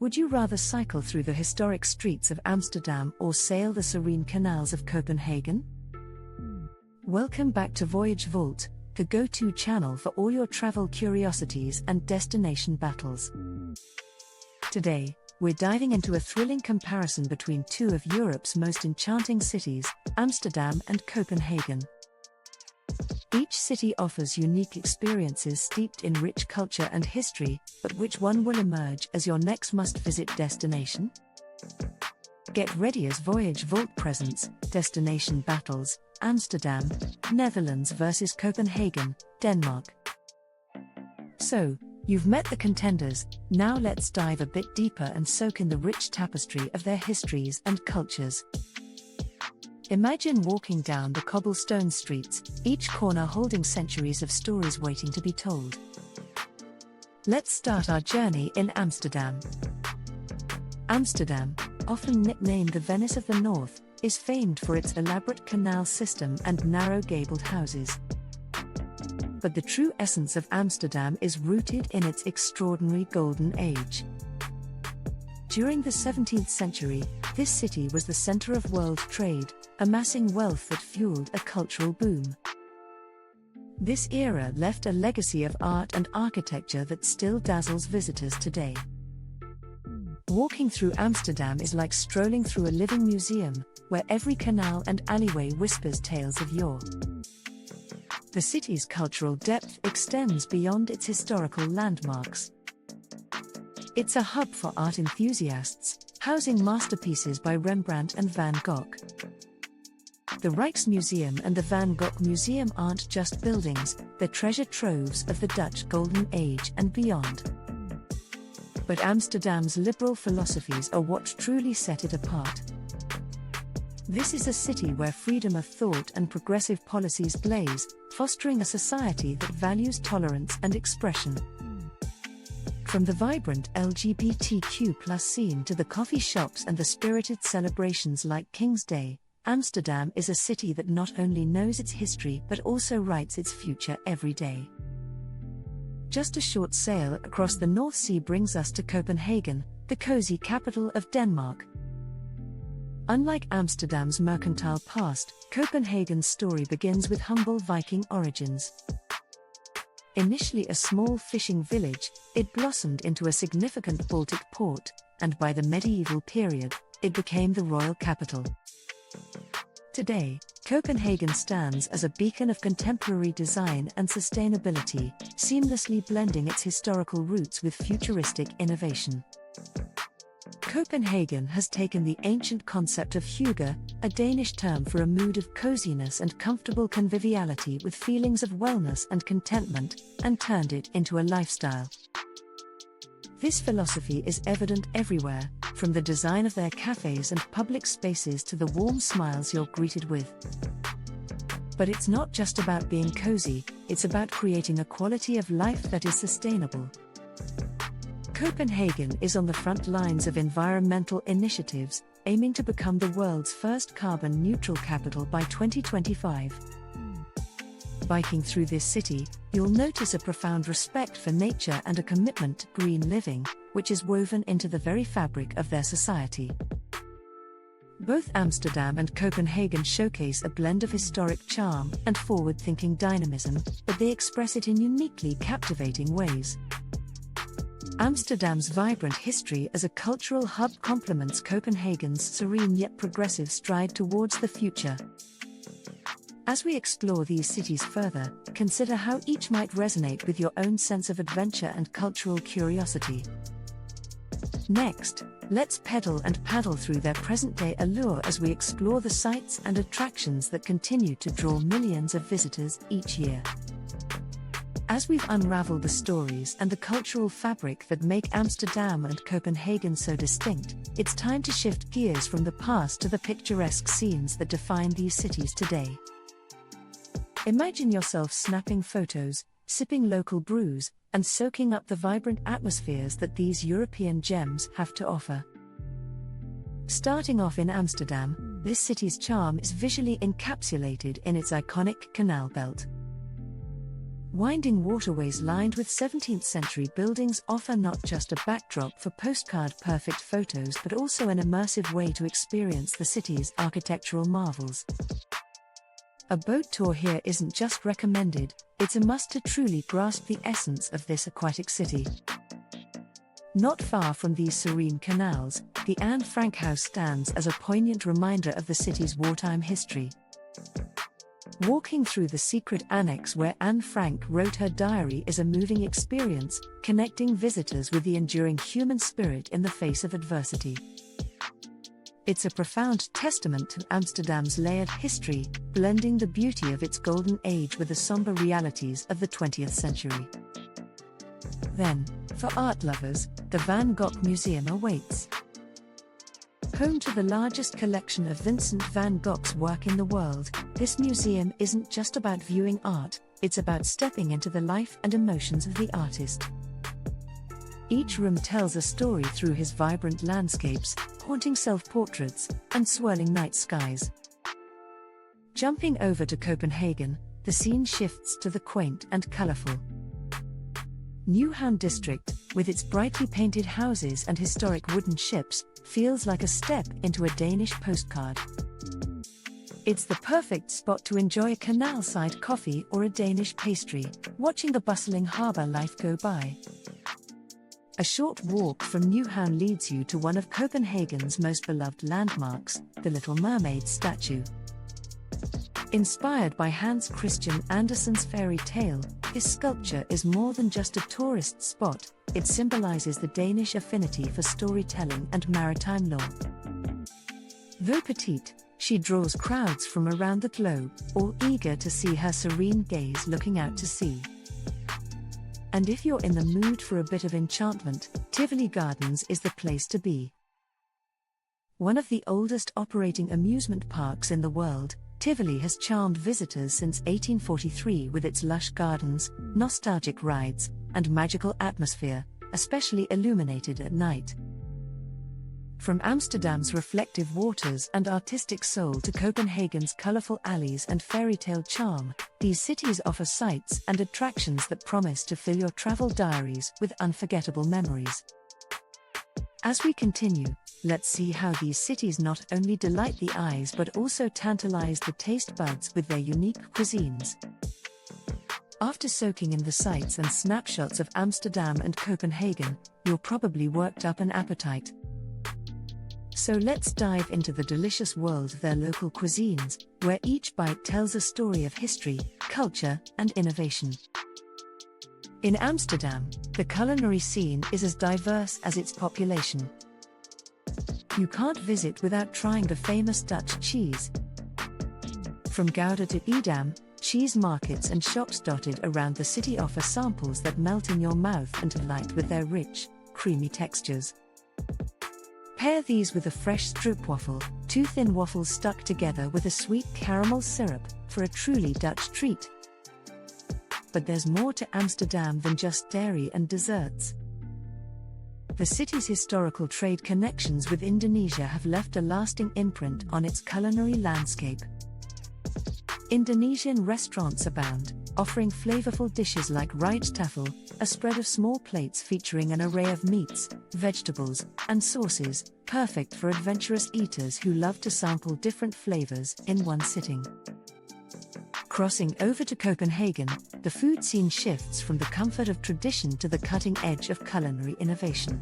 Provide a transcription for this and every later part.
Would you rather cycle through the historic streets of Amsterdam or sail the serene canals of Copenhagen? Welcome back to VoyageVault, the go-to channel for all your travel curiosities and destination battles. Today, we're diving into a thrilling comparison between two of Europe's most enchanting cities, Amsterdam and Copenhagen. Each city offers unique experiences steeped in rich culture and history, but which one will emerge as your next must-visit destination? Get ready as VoyageVault presents Destination Battles, Amsterdam, Netherlands versus Copenhagen, Denmark. So, you've met the contenders, now let's dive a bit deeper and soak in the rich tapestry of their histories and cultures. Imagine walking down the cobblestone streets, each corner holding centuries of stories waiting to be told. Let's start our journey in Amsterdam. Amsterdam, often nicknamed the Venice of the North, is famed for its elaborate canal system and narrow gabled houses. But the true essence of Amsterdam is rooted in its extraordinary golden age. During the 17th century, this city was the center of world trade, amassing wealth that fueled a cultural boom. This era left a legacy of art and architecture that still dazzles visitors today. Walking through Amsterdam is like strolling through a living museum, where every canal and alleyway whispers tales of yore. The city's cultural depth extends beyond its historical landmarks. It's a hub for art enthusiasts, housing masterpieces by Rembrandt and Van Gogh. The Rijksmuseum and the Van Gogh Museum aren't just buildings, they're treasure troves of the Dutch Golden Age and beyond. But Amsterdam's liberal philosophies are what truly set it apart. This is a city where freedom of thought and progressive policies blaze, fostering a society that values tolerance and expression. From the vibrant LGBTQ+ scene to the coffee shops and the spirited celebrations like King's Day, Amsterdam is a city that not only knows its history but also writes its future every day. Just a short sail across the North Sea brings us to Copenhagen, the cozy capital of Denmark. Unlike Amsterdam's mercantile past, Copenhagen's story begins with humble Viking origins. Initially a small fishing village, it blossomed into a significant Baltic port, and by the medieval period, it became the royal capital. Today, Copenhagen stands as a beacon of contemporary design and sustainability, seamlessly blending its historical roots with futuristic innovation. Copenhagen has taken the ancient concept of hygge, a Danish term for a mood of coziness and comfortable conviviality with feelings of wellness and contentment, and turned it into a lifestyle. This philosophy is evident everywhere, from the design of their cafes and public spaces to the warm smiles you're greeted with. But it's not just about being cozy, it's about creating a quality of life that is sustainable. Copenhagen is on the front lines of environmental initiatives, aiming to become the world's first carbon-neutral capital by 2025. Biking through this city, you'll notice a profound respect for nature and a commitment to green living, which is woven into the very fabric of their society. Both Amsterdam and Copenhagen showcase a blend of historic charm and forward-thinking dynamism, but they express it in uniquely captivating ways. Amsterdam's vibrant history as a cultural hub complements Copenhagen's serene yet progressive stride towards the future. As we explore these cities further, consider how each might resonate with your own sense of adventure and cultural curiosity. Next, let's pedal and paddle through their present-day allure as we explore the sights and attractions that continue to draw millions of visitors each year. As we've unraveled the stories and the cultural fabric that make Amsterdam and Copenhagen so distinct, it's time to shift gears from the past to the picturesque scenes that define these cities today. Imagine yourself snapping photos, sipping local brews, and soaking up the vibrant atmospheres that these European gems have to offer. Starting off in Amsterdam, this city's charm is visually encapsulated in its iconic canal belt. Winding waterways lined with 17th century buildings offer not just a backdrop for postcard-perfect photos but also an immersive way to experience the city's architectural marvels. A boat tour here isn't just recommended, it's a must to truly grasp the essence of this aquatic city. Not far from these serene canals, the Anne Frank House stands as a poignant reminder of the city's wartime history. Walking through the secret annex where Anne Frank wrote her diary is a moving experience, connecting visitors with the enduring human spirit in the face of adversity. It's a profound testament to Amsterdam's layered history, blending the beauty of its golden age with the somber realities of the 20th century. Then, for art lovers, the Van Gogh Museum awaits. Home to the largest collection of Vincent van Gogh's work in the world, this museum isn't just about viewing art, it's about stepping into the life and emotions of the artist. Each room tells a story through his vibrant landscapes, haunting self-portraits, and swirling night skies. Jumping over to Copenhagen, the scene shifts to the quaint and colourful Nyhavn district, with its brightly painted houses and historic wooden ships, feels like a step into a Danish postcard. It's the perfect spot to enjoy a canal-side coffee or a Danish pastry, watching the bustling harbour life go by. A short walk from Nyhavn leads you to one of Copenhagen's most beloved landmarks, the Little Mermaid statue. Inspired by Hans Christian Andersen's fairy tale, his sculpture is more than just a tourist spot, it symbolizes the Danish affinity for storytelling and maritime lore. Though petite, she draws crowds from around the globe, all eager to see her serene gaze looking out to sea. And if you're in the mood for a bit of enchantment, Tivoli Gardens is the place to be. One of the oldest operating amusement parks in the world, Tivoli has charmed visitors since 1843 with its lush gardens, nostalgic rides, and magical atmosphere, especially illuminated at night. From Amsterdam's reflective waters and artistic soul to Copenhagen's colorful alleys and fairy tale charm, these cities offer sights and attractions that promise to fill your travel diaries with unforgettable memories. As we continue, let's see how these cities not only delight the eyes but also tantalize the taste buds with their unique cuisines. After soaking in the sights and snapshots of Amsterdam and Copenhagen, you're probably worked up an appetite. So let's dive into the delicious world of their local cuisines, where each bite tells a story of history, culture, and innovation. In Amsterdam, the culinary scene is as diverse as its population. You can't visit without trying the famous Dutch cheese. From Gouda to Edam, cheese markets and shops dotted around the city offer samples that melt in your mouth and delight with their rich, creamy textures. Pair these with a fresh stroopwafel, two thin waffles stuck together with a sweet caramel syrup, for a truly Dutch treat. But there's more to Amsterdam than just dairy and desserts. The city's historical trade connections with Indonesia have left a lasting imprint on its culinary landscape. Indonesian restaurants abound, offering flavorful dishes like rijsttafel, a spread of small plates featuring an array of meats, vegetables, and sauces, perfect for adventurous eaters who love to sample different flavors in one sitting. Crossing over to Copenhagen, the food scene shifts from the comfort of tradition to the cutting edge of culinary innovation.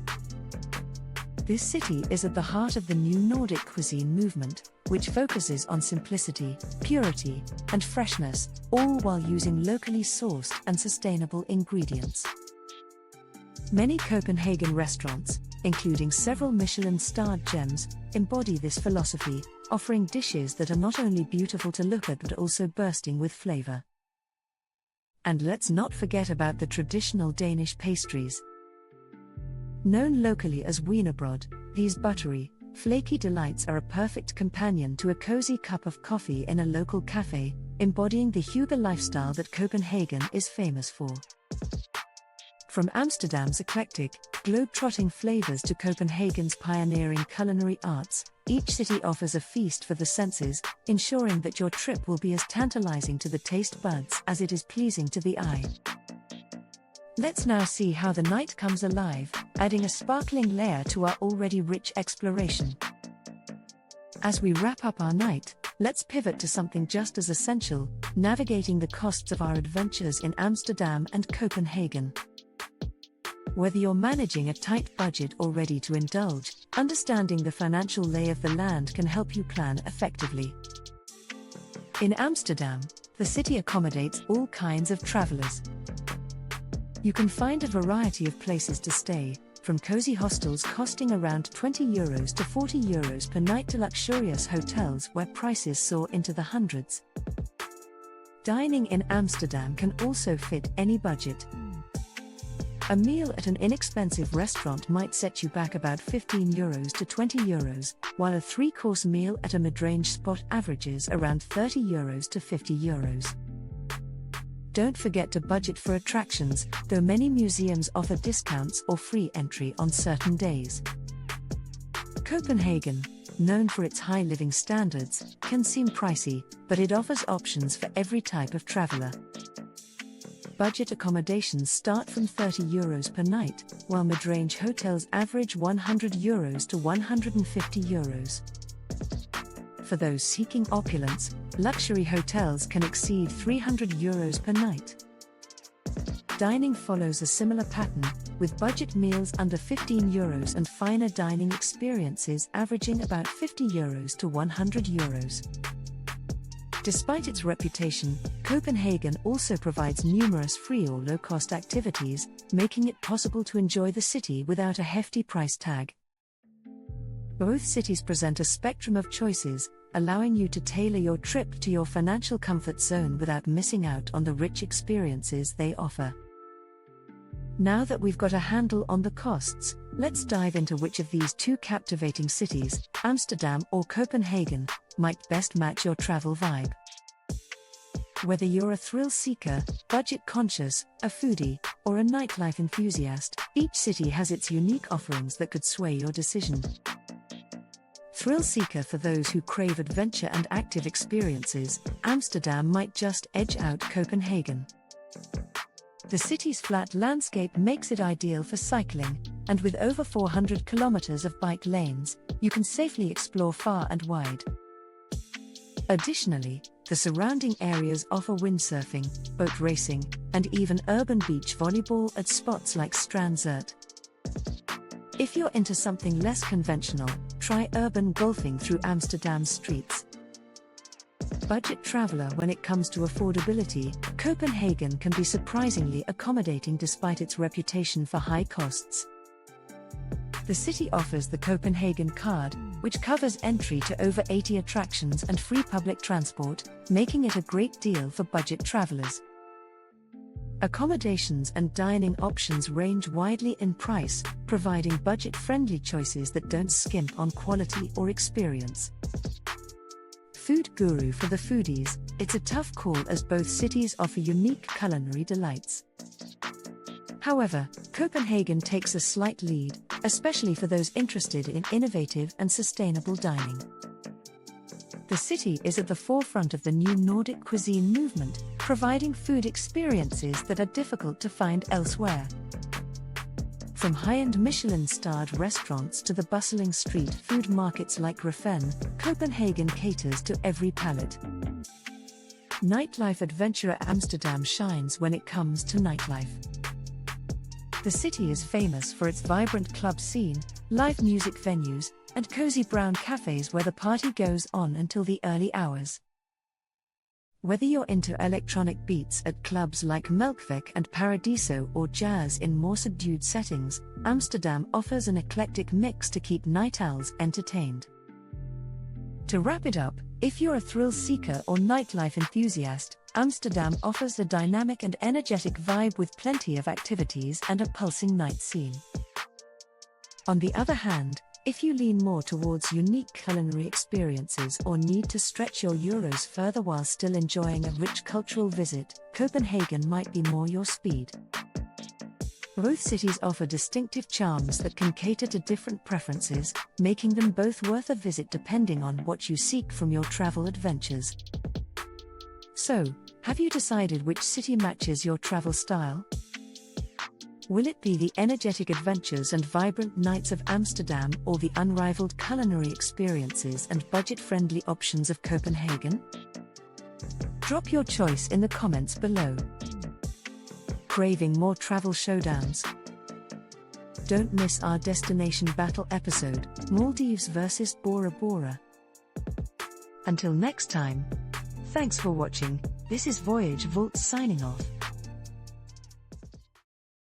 This city is at the heart of the new Nordic cuisine movement, which focuses on simplicity, purity, and freshness, all while using locally sourced and sustainable ingredients. Many Copenhagen restaurants, including several Michelin-starred gems, embody this philosophy, offering dishes that are not only beautiful to look at but also bursting with flavor. And let's not forget about the traditional Danish pastries. Known locally as wienerbrød, these buttery, flaky delights are a perfect companion to a cozy cup of coffee in a local cafe, embodying the hygge lifestyle that Copenhagen is famous for. From Amsterdam's eclectic, globe-trotting flavors to Copenhagen's pioneering culinary arts, each city offers a feast for the senses, ensuring that your trip will be as tantalizing to the taste buds as it is pleasing to the eye. Let's now see how the night comes alive, adding a sparkling layer to our already rich exploration. As we wrap up our night, let's pivot to something just as essential: navigating the costs of our adventures in Amsterdam and Copenhagen. Whether you're managing a tight budget or ready to indulge, understanding the financial lay of the land can help you plan effectively. In Amsterdam, the city accommodates all kinds of travelers. You can find a variety of places to stay, from cozy hostels costing around €20 to €40 per night to luxurious hotels where prices soar into the hundreds. Dining in Amsterdam can also fit any budget. A meal at an inexpensive restaurant might set you back about €15 to €20, while a three-course meal at a mid-range spot averages around €30 to €50. Don't forget to budget for attractions, though many museums offer discounts or free entry on certain days. Copenhagen, known for its high living standards, can seem pricey, but it offers options for every type of traveler. Budget accommodations start from €30 per night, while mid-range hotels average €100 to €150. For those seeking opulence, luxury hotels can exceed €300 per night. Dining follows a similar pattern, with budget meals under €15 and finer dining experiences averaging about €50 to €100. Despite its reputation, Copenhagen also provides numerous free or low-cost activities, making it possible to enjoy the city without a hefty price tag. Both cities present a spectrum of choices, allowing you to tailor your trip to your financial comfort zone without missing out on the rich experiences they offer. Now that we've got a handle on the costs, let's dive into which of these two captivating cities, Amsterdam or Copenhagen, might best match your travel vibe. Whether you're a thrill seeker, budget-conscious, a foodie, or a nightlife enthusiast, each city has its unique offerings that could sway your decision. Thrill seeker: for those who crave adventure and active experiences, Amsterdam might just edge out Copenhagen. The city's flat landscape makes it ideal for cycling, and with over 400 kilometers of bike lanes, you can safely explore far and wide. Additionally, the surrounding areas offer windsurfing, boat racing, and even urban beach volleyball at spots like Strandzert. If you're into something less conventional, try urban golfing through Amsterdam's streets. Budget traveler: when it comes to affordability, Copenhagen can be surprisingly accommodating despite its reputation for high costs. The city offers the Copenhagen card, which covers entry to over 80 attractions and free public transport, making it a great deal for budget travelers. Accommodations and dining options range widely in price, providing budget-friendly choices that don't skimp on quality or experience. Food guru: for the foodies, it's a tough call as both cities offer unique culinary delights. However, Copenhagen takes a slight lead, especially for those interested in innovative and sustainable dining. The city is at the forefront of the new Nordic cuisine movement, providing food experiences that are difficult to find elsewhere. From high-end Michelin-starred restaurants to the bustling street food markets like Refén, Copenhagen caters to every palate. Nightlife adventurer: Amsterdam shines when it comes to nightlife. The city is famous for its vibrant club scene, live music venues, and cozy brown cafes where the party goes on until the early hours. Whether you're into electronic beats at clubs like Melkweg and Paradiso or jazz in more subdued settings, Amsterdam offers an eclectic mix to keep night owls entertained. To wrap it up, if you're a thrill seeker or nightlife enthusiast, Amsterdam offers a dynamic and energetic vibe with plenty of activities and a pulsing night scene. On the other hand, if you lean more towards unique culinary experiences or need to stretch your euros further while still enjoying a rich cultural visit, Copenhagen might be more your speed. Both cities offer distinctive charms that can cater to different preferences, making them both worth a visit depending on what you seek from your travel adventures. So, have you decided which city matches your travel style? Will it be the energetic adventures and vibrant nights of Amsterdam, or the unrivaled culinary experiences and budget-friendly options of Copenhagen? Drop your choice in the comments below. Craving more travel showdowns? Don't miss our destination battle episode, Maldives vs Bora Bora. Until next time, thanks for watching. This is VoyageVault signing off.